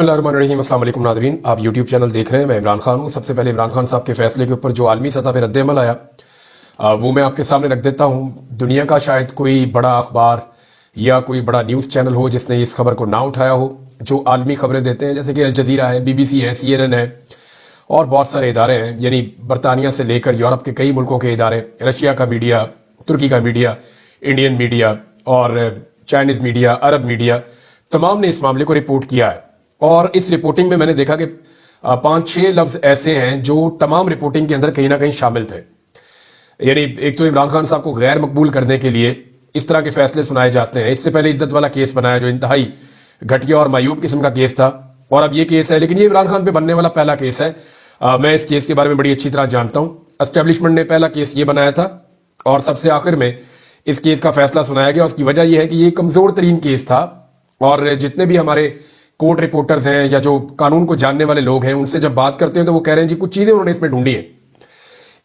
बिस्मिल्लाहिर्रहमानिर्रहीम। अस्सलाम वालेकुम नाज़रीन, आप यूट्यूब चैनल देख रहे हैं। मैं इमरान खान हूँ। सबसे पहले इमरान खान साहब के फैसले के ऊपर जो आलमी सतह पर रद्द-ए-अमल आया वो मैं आपके सामने रख देता हूँ। दुनिया का शायद कोई बड़ा अखबार या कोई बड़ा न्यूज़ चैनल हो जिसने इस खबर को ना उठाया हो, जो आलमी खबरें देते हैं, जैसे कि अल जज़ीरा है, BBC है, CNN है और बहुत सारे इदारे हैं, यानी बरतानिया से लेकर यूरोप के कई मुल्कों के इदारे, रशिया का मीडिया, तुर्की का मीडिया, इंडियन मीडिया और चाइनीज़ मीडिया, अरब मीडिया, तमाम ने इस मामले को रिपोर्ट किया है। और इस रिपोर्टिंग में मैंने देखा कि 5-6 लफ्ज़ ऐसे हैं जो तमाम रिपोर्टिंग के अंदर कहीं ना कहीं शामिल थे। यानी एक तो इमरान खान साहब को गैर मकबूल करने के लिए इस तरह के फैसले सुनाए जाते हैं। इससे पहले इद्दत वाला केस बनाया जो इंतहाई घटिया और मायूब किस्म का केस था, और अब ये केस है, लेकिन ये इमरान खान पे बनने वाला पहला केस है। मैं इस केस के बारे में बड़ी अच्छी तरह जानता हूँ। एस्टेब्लिशमेंट ने पहला केस ये बनाया था और सबसे आखिर में इस केस का फैसला सुनाया गया। उसकी वजह यह है कि ये कमज़ोर तरीन केस था और जितने भी हमारे कोर्ट रिपोर्टर्स हैं या जो कानून को जानने वाले लोग हैं, उनसे जब बात करते हैं तो वो कह रहे हैं जी कुछ चीज़ें उन्होंने इसमें ढूंढी हैं।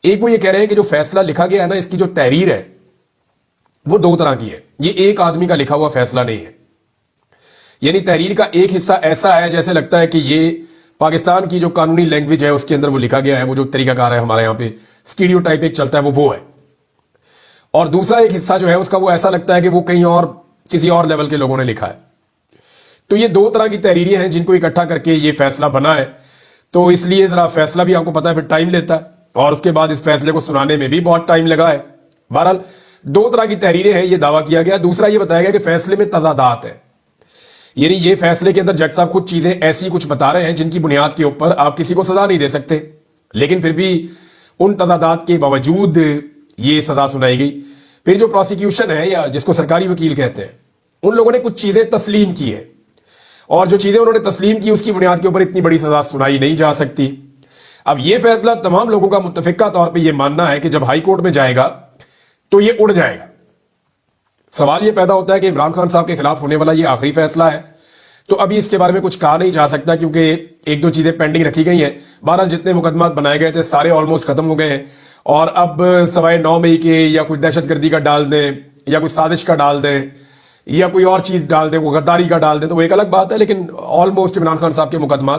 एक वो ये कह रहे हैं कि जो फैसला लिखा गया है ना, इसकी जो तहरीर है वो 2 तरह की है। ये एक आदमी का लिखा हुआ फैसला नहीं है। यानी तहरीर का एक हिस्सा ऐसा है जैसे लगता है कि ये पाकिस्तान की जो कानूनी लैंग्वेज है उसके अंदर वो लिखा गया है, वो जो तरीकाकार है हमारे यहाँ पे स्टीरियोटाइप एक चलता है वो है। और दूसरा एक हिस्सा जो है उसका वो ऐसा लगता है कि वो कहीं और किसी और लेवल के लोगों ने लिखा है। तो ये 2 तरह की तहरीरें हैं जिनको इकट्ठा करके ये फैसला बना है। तो इसलिए जरा फैसला भी आपको पता है फिर टाइम लेता है, और उसके बाद इस फैसले को सुनाने में भी बहुत टाइम लगा है। बहरहाल 2 तरह की तहरीरें हैं, ये दावा किया गया। दूसरा ये बताया गया कि फैसले में तजादात है, यानी ये फैसले के अंदर जज साहब कुछ चीजें ऐसी कुछ बता रहे हैं जिनकी बुनियाद के ऊपर आप किसी को सजा नहीं दे सकते, लेकिन फिर भी उन तजादात के बावजूद ये सजा सुनाई गई। फिर जो प्रोसिक्यूशन है या जिसको सरकारी वकील कहते हैं, उन लोगों ने कुछ चीजें तस्लीम की है, और जो चीजें उन्होंने तस्लीम की उसकी बुनियाद के ऊपर इतनी बड़ी सजा सुनाई नहीं जा सकती। अब ये फैसला तमाम लोगों का मुत्तफिका तौर पे ये मानना है कि जब हाई कोर्ट में जाएगा तो ये उड़ जाएगा। सवाल ये पैदा होता है कि इमरान खान साहब के खिलाफ होने वाला ये आखिरी फैसला है, तो अभी इसके बारे में कुछ कहा नहीं जा सकता क्योंकि 1-2 चीजें पेंडिंग रखी गई हैं। बहरहाल जितने मुकदमा बनाए गए थे सारे ऑलमोस्ट खत्म हो गए हैं, और अब सवाए 9 मई के या कोई दहशतगर्दी का डाल दें या कोई साजिश का डाल दें या कोई और चीज डाल दें, वो गद्दारी का डाल दें, तो वो एक अलग बात है, लेकिन ऑलमोस्ट इमरान खान साहब के मुकदमा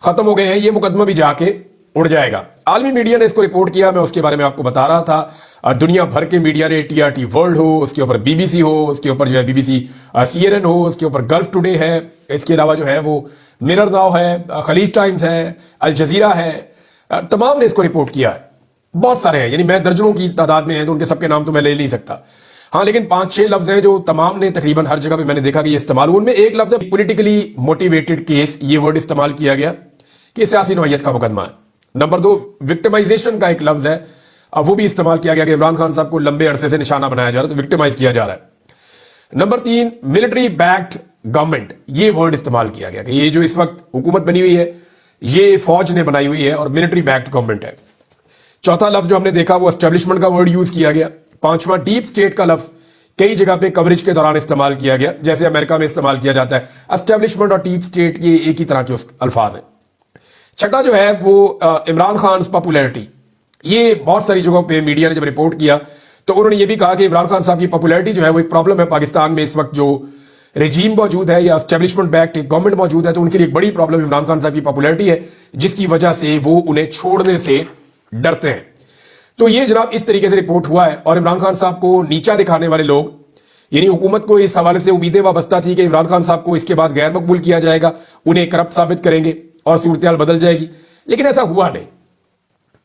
खत्म हो गए हैं। ये मुकदमा भी जाके उड़ जाएगा। आलमी मीडिया ने इसको रिपोर्ट किया, मैं उसके बारे में आपको बता रहा था। दुनिया भर के मीडिया ने, TRT वर्ल्ड हो, उसके ऊपर BBC हो, उसके ऊपर जो है BBC CNN हो, उसके ऊपर गल्फ टुडे है, इसके अलावा जो है वो मिरर नाउ है, खलीज टाइम्स है, अल जज़ीरा है, तमाम ने इसको रिपोर्ट किया है। बहुत सारे हैं, यानी मैं दर्जनों की तादाद में है, तो उनके सबके नाम तो मैं ले नहीं सकता। हाँ, लेकिन 5-6 लफ्ज हैं जो तमाम ने तकरीबन हर जगह पे मैंने देखा कि ये इस्तेमाल। उनमें एक लफ्ज है पॉलिटिकली मोटिवेटेड केस, ये वर्ड इस्तेमाल किया गया कि सियासी नौयत का मुकदमा है। नंबर 2 विक्टिमाइजेशन का एक लफ्ज है, अब वो भी इस्तेमाल किया गया कि इमरान खान साहब को लंबे अरसे से निशाना बनाया जा रहा है, तो विक्टिमाइज किया जा रहा है। नंबर 3 मिलिट्री बैक्ड गवर्नमेंट, ये वर्ड इस्तेमाल किया गया कि ये जो इस वक्त हुकूमत बनी हुई है ये फौज ने बनाई हुई है और मिलिट्री बैक्ड गवर्नमेंट है। चौथा लफ्ज जो हमने देखा वो एस्टेब्लिशमेंट का वर्ड यूज किया गया। 5वां डीप स्टेट का लफ्ज कई जगह पे कवरेज के दौरान इस्तेमाल किया गया, जैसे अमेरिका में इस्तेमाल किया जाता है। एस्टेब्लिशमेंट और डीप स्टेट ये एक ही तरह के अल्फाज हैं। छठा जो है वो इमरान खान पॉपुलैरिटी, ये बहुत सारी जगहों पे मीडिया ने जब रिपोर्ट किया तो उन्होंने ये भी कहा कि इमरान खान साहब की पॉपुलैरिटी जो है वो एक प्रॉब्लम है पाकिस्तान में। इस वक्त जो रेजीम मौजूद है या एस्टेब्लिशमेंट बैक्ड गवर्नमेंट मौजूद है, तो उनके लिए एक बड़ी प्रॉब्लम इमरान खान साहब की पॉपुलैरिटी है, जिसकी वजह से वो उन्हें छोड़ने से डरते हैं। तो ये जनाब इस तरीके से रिपोर्ट हुआ है, और इमरान खान साहब को नीचा दिखाने वाले लोग, यानी हुकूमत को इस हवाले से उम्मीदें वाबस्ता थी कि इमरान खान साहब को इसके बाद गैर मकबूल किया जाएगा, उन्हें करप्ट साबित करेंगे और सूरत हाल बदल जाएगी, लेकिन ऐसा हुआ नहीं।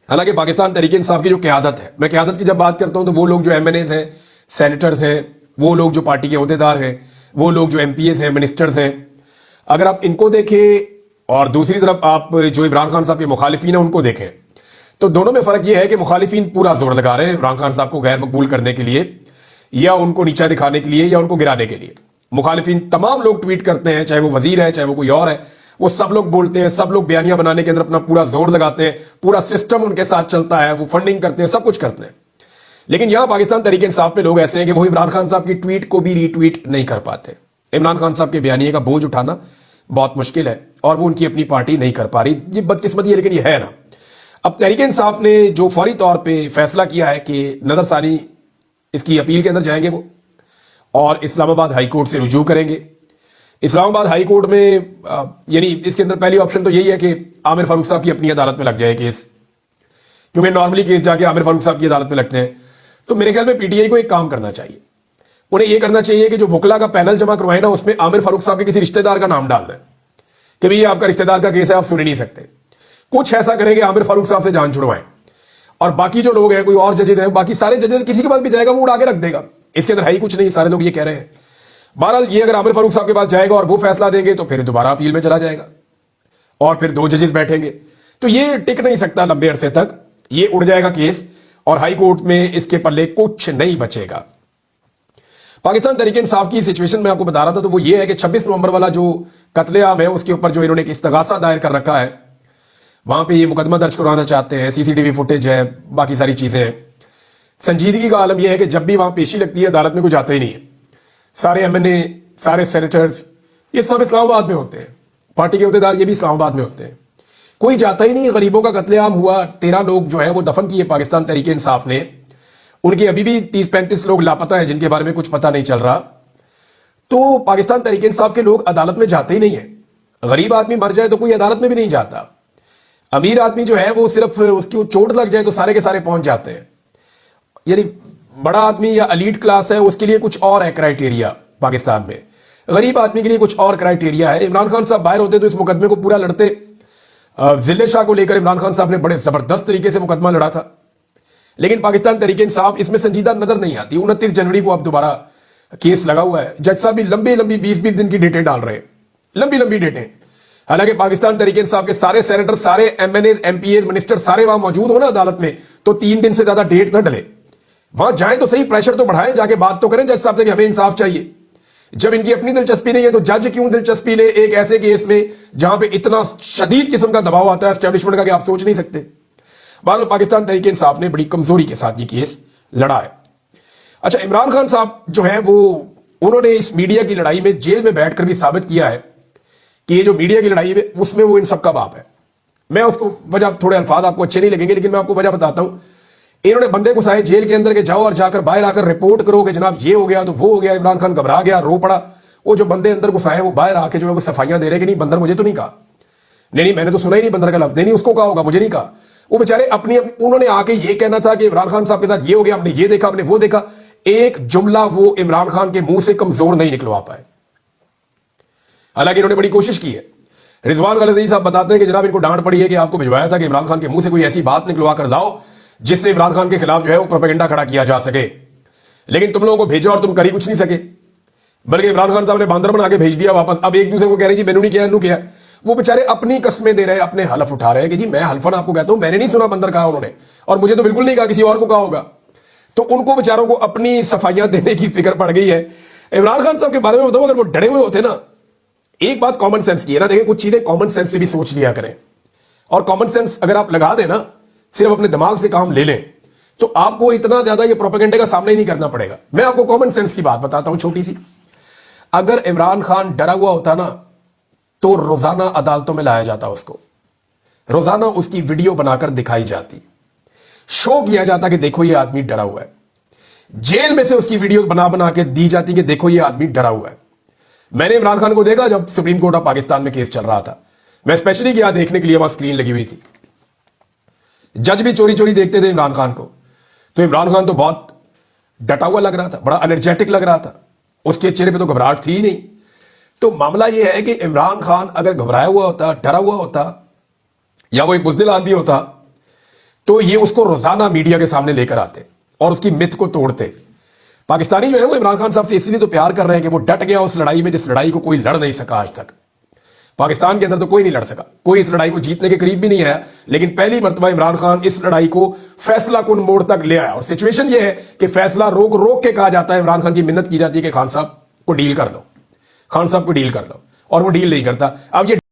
हालांकि पाकिस्तान तहरीक इंसाफ की जो क़यादत है, मैं क़यादत की जब बात करता हूं तो वो लोग जो MNAs हैं, सेनेटर्स हैं, वो लोग जो पार्टी के अहदेदार हैं, वो लोग जो MPs हैं, मिनिस्टर्स हैं, अगर आप इनको देखें और दूसरी तरफ आप जो इमरान खान साहब के मुखालिफिन हैं उनको देखें, तो दोनों में फर्क यह है कि मुखालिफिन पूरा जोर लगा रहे हैं इमरान खान साहब को गैर मकबूल करने के लिए या उनको नीचा दिखाने के लिए या उनको गिराने के लिए। मुखालिफिन तमाम लोग ट्वीट करते हैं, चाहे वो वजीर है चाहे वो कोई और है, वो सब लोग बोलते हैं, सब लोग बयानियां बनाने के अंदर अपना पूरा जोर लगाते हैं, पूरा सिस्टम उनके साथ चलता है, वो फंडिंग करते हैं, सब कुछ करते हैं। लेकिन यहां पाकिस्तान तहरीक इंसाफ में लोग ऐसे हैं कि वो इमरान खान साहब की ट्वीट को भी रीट्वीट नहीं कर पाते। इमरान खान साहब के बयानिए का बोझ उठाना बहुत मुश्किल है और वो उनकी अपनी पार्टी नहीं कर पा रही। ये बदकिस्मती है, लेकिन ये है ना। अब तहरीक इंसाफ ने जो फौरी तौर पर फैसला किया है कि नजरसानी इसकी अपील के अंदर जाएंगे वो, और इस्लामाबाद हाई कोर्ट से रुजू करेंगे। اسلام آباد ہائی کورٹ میں یعنی اس کے اندر پہلی آپشن تو یہی ہے کہ عامر فاروق صاحب کی اپنی عدالت میں لگ جائے کیس، کیونکہ نارملی کیس جا کے عامر فاروق صاحب کی عدالت میں لگتے ہیں. تو میرے خیال میں پی ٹی آئی کو ایک کام کرنا چاہیے، انہیں یہ کرنا چاہیے کہ جو وکلا کا پینل جمع کروائے نا اس میں عامر فاروق صاحب کے کسی رشتہ دار کا نام ڈالنا ہے کہ بھئی یہ آپ کا رشتہ دار کا کیس ہے، آپ سن ہی نہیں سکتے. کچھ ایسا کریں کہ عامر فاروق صاحب سے جان چھڑوائیں، اور باقی جو لوگ ہیں کوئی اور ججز ہیں، باقی سارے ججز کسی کے پاس بھی جائے گا وہ اڑا کے رکھ دے گا، اس کے اندر ہے ہی کچھ نہیں، سارے لوگ یہ کہہ رہے ہیں. بہرحال یہ اگر عامر فاروق صاحب کے پاس جائے گا اور وہ فیصلہ دیں گے تو پھر دوبارہ اپیل میں چلا جائے گا اور پھر 2 ججز بیٹھیں گے، تو یہ ٹک نہیں سکتا لمبے عرصے تک، یہ اڑ جائے گا کیس اور ہائی کورٹ میں اس کے پلے کچھ نہیں بچے گا. پاکستان تحریک انصاف کی سچویشن میں آپ کو بتا رہا تھا تو وہ یہ ہے کہ 26 نومبر والا جو قتل عام ہے اس کے اوپر جو انہوں نے ایک استغاثہ دائر کر رکھا ہے، وہاں پہ یہ مقدمہ درج کروانا چاہتے ہیں، سی سی ٹی وی فوٹیج ہے، باقی ساری چیزیں ہیں. سنجیدگی کا عالم یہ ہے کہ جب بھی وہاں پیشی لگتی ہے عدالت میں کوئی جاتا ہی نہیں ہے. سارے ایم این اے، سارے سینیٹرز یہ سب اسلام آباد میں ہوتے ہیں، پارٹی کے عہدیدار یہ بھی اسلام آباد میں ہوتے ہیں، کوئی جاتا ہی نہیں. غریبوں کا قتل عام ہوا، 13 لوگ جو ہے وہ دفن کیے پاکستان تحریک انصاف نے، ان کے ابھی بھی 30-35 لوگ لاپتہ ہیں جن کے بارے میں کچھ پتہ نہیں چل رہا. تو پاکستان تحریک انصاف کے لوگ عدالت میں جاتے ہی نہیں ہیں. غریب آدمی مر جائے تو کوئی عدالت میں بھی نہیں جاتا، امیر آدمی جو ہے وہ صرف اس کی چوٹ لگ جائے تو سارے کے سارے پہنچ جاتے ہیں. یعنی بڑا آدمی یا ایلیٹ کلاس ہے اس کے لیے کچھ اور ہے کرائٹیریا پاکستان میں، غریب آدمی کے لیے کچھ اور کرائٹیریا ہے. عمران خان صاحب باہر ہوتے تو اس مقدمے کو پورا لڑتے. ضلع شاہ کو لے کر عمران خان صاحب نے بڑے زبردست طریقے سے مقدمہ لڑا تھا، لیکن پاکستان تحریک انصاف اس میں سنجیدہ نظر نہیں آتی. 29 جنوری کو اب دوبارہ کیس لگا ہوا ہے، جج صاحب بھی لمبی 20 دن کی ڈیٹیں ڈال رہے ہیں، لمبی ڈیٹیں. حالانکہ پاکستان تحریک انصاف کے سارے سینیٹر، سارے ایم این اے، ایم پی اے، منسٹر سارے وہاں موجود ہونا عدالت میں تو 3 دن سے زیادہ ڈیٹ نہ ڈلے. وہاں جائیں تو صحیح، پریشر تو بڑھائیں، جا کے بات تو کریں جج صاحب سے کہ ہمیں انصاف چاہیے. جب ان کی اپنی دلچسپی نہیں ہے تو جج کیوں دلچسپی لے ایک ایسے کیس میں جہاں پہ اتنا شدید قسم کا دباؤ آتا ہے اسٹیبلشمنٹ کا کہ آپ سوچ نہیں سکتے. بعد پاکستان تحریک انصاف نے بڑی کمزوری کے ساتھ یہ کیس لڑا ہے. اچھا، عمران خان صاحب جو ہیں وہ انہوں نے اس میڈیا کی لڑائی میں جیل میں بیٹھ کر بھی ثابت کیا ہے کہ یہ جو میڈیا کی لڑائی ہے اس میں وہ ان سب کا باپ ہے. میں اس کو وجہ، تھوڑے الفاظ آپ کو اچھے نہیں لگیں گے لیکن میں آپ کو وجہ بتاتا ہوں. انہوں نے بندے کو سائے جیل کے اندر کے جاؤ اور جا کر باہر آ کر رپورٹ کرو کہ جناب یہ ہو گیا تو وہ ہو گیا. عمران خان گھبرا گیا، رو پڑا. وہ جو بندے اندر گھسائے وہ باہر آ کے جو ہے وہ صفائیاں دے رہے کہ نہیں بندر مجھے تو نہیں کہا، نہیں میں نے تو سنا ہی نہیں بندر کا لفظ، نہیں اس کو کہا ہوگا، مجھے نہیں کہا. وہ بیچارے اپنی انہوں نے آ کے یہ کہنا تھا کہ عمران خان صاحب کے ساتھ یہ ہو گیا، ہم نے یہ دیکھا، ہم نے وہ دیکھا. ایک جملہ وہ عمران خان کے منہ سے کمزور نہیں نکلوا پائے، حالانکہ انہوں نے بڑی کوشش کی ہے. رضوان غلطی صاحب بتاتے ہیں کہ جناب ان کو ڈانٹ پڑی ہے کہ آپ کو بھجوایا تھا کہ عمران خان کے منہ سے کوئی ایسی بات نکلوا کر لاؤ جس سے عمران خان کے خلاف جو ہے وہ پروپیگنڈا کھڑا کیا جا سکے، لیکن تم لوگوں کو بھیجا اور تم کر ہی کچھ نہیں سکے، بلکہ عمران خان صاحب نے باندر بنا کے بھیج دیا واپس. اب ایک دوسرے کو کہہ رہے ہیں جی میں نے نہیں کیا، انہوں کیا. وہ بیچارے اپنی قسمیں دے رہے ہیں، اپنے حلف اٹھا رہے ہیں کہ جی میں حلفن آپ کو کہتا ہوں میں نے نہیں سنا بندر کہا انہوں نے، اور مجھے تو بالکل نہیں کہا، کسی اور کو کہا ہوگا. تو ان کو بیچاروں کو اپنی صفائیاں دینے کی فکر پڑ گئی ہے. عمران خان صاحب کے بارے میں بتاؤں، اگر وہ ڈرے ہوئے ہوتے نا، ایک بات کامن سینس کی ہے نا، دیکھیں کچھ چیزیں کامن سینس سے بھی سوچ لیا کریں، اور کامن سینس اگر آپ لگا دیں نا، صرف اپنے دماغ سے کام لے لیں تو آپ کو اتنا زیادہ یہ پروپیگنڈے کا سامنا ہی نہیں کرنا پڑے گا. میں آپ کو کامن سینس کی بات بتاتا ہوں چھوٹی سی. اگر عمران خان ڈرا ہوا ہوتا نا تو روزانہ عدالتوں میں لایا جاتا، اس کو روزانہ اس کی ویڈیو بنا کر دکھائی جاتی، شو کیا جاتا کہ دیکھو یہ آدمی ڈرا ہوا ہے. جیل میں سے اس کی ویڈیو بنا کے دی جاتی کہ دیکھو یہ آدمی ڈرا ہوا ہے. میں نے عمران خان کو دیکھا جب سپریم کورٹ آف پاکستان میں کیس چل رہا تھا، میں اسپیشلی گیا دیکھنے کے لیے، وہاں اسکرین لگی ہوئی تھی، جج بھی چوری چوری دیکھتے تھے عمران خان کو. تو عمران خان تو بہت ڈٹا ہوا لگ رہا تھا، بڑا انرجیٹک لگ رہا تھا، اس کے چہرے پہ تو گھبراہٹ تھی ہی نہیں. تو معاملہ یہ ہے کہ عمران خان اگر گھبرایا ہوا ہوتا، ڈرا ہوا ہوتا، یا وہ ایک بزدل آدمی ہوتا تو یہ اس کو روزانہ میڈیا کے سامنے لے کر آتے اور اس کی مت کو توڑتے. پاکستانی جو ہے وہ عمران خان صاحب سے اس لیے تو پیار کر رہے ہیں کہ وہ ڈٹ گیا اس لڑائی میں جس لڑائی کو کوئی لڑ نہیں سکا آج تک. پاکستان کے اندر تو کوئی نہیں لڑ سکا، کوئی اس لڑائی کو جیتنے کے قریب بھی نہیں آیا، لیکن پہلی مرتبہ عمران خان اس لڑائی کو فیصلہ کن موڑ تک لے آیا. اور سچویشن یہ ہے کہ فیصلہ روک روک کے کہا جاتا ہے، عمران خان کی منت کی جاتی ہے کہ خان صاحب کو ڈیل کر دو، خان صاحب کو ڈیل کر دو، اور وہ ڈیل نہیں کرتا. اب یہ